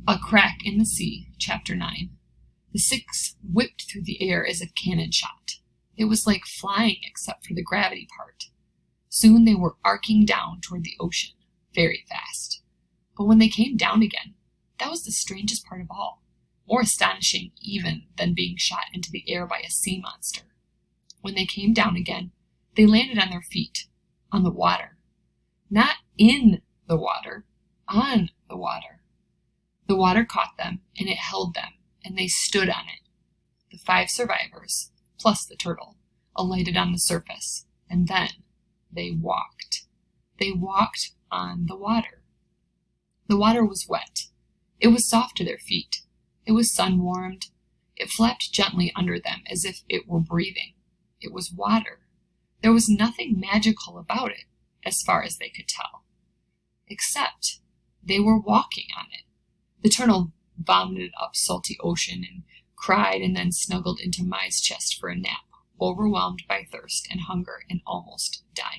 A Crack in the Sea, Chapter 9. The six whipped through the air as if cannon shot. It was like flying except for the gravity part. Soon they were arcing down toward the ocean, very fast. But when they came down again, that was the strangest part of all, more astonishing even than being shot into the air by a sea monster. When they came down again, they landed on their feet, on the water. Not in the water, on the water. The water caught them, and it held them, and they stood on it. The 5 survivors, plus the turtle, alighted on the surface, and then they walked. They walked on the water. The water was wet. It was soft to their feet. It was sun-warmed. It flapped gently under them as if it were breathing. It was water. There was nothing magical about it, as far as they could tell. Except they were walking on it. The turtle vomited up salty ocean and cried and then snuggled into Mai's chest for a nap, overwhelmed by thirst and hunger and almost dying.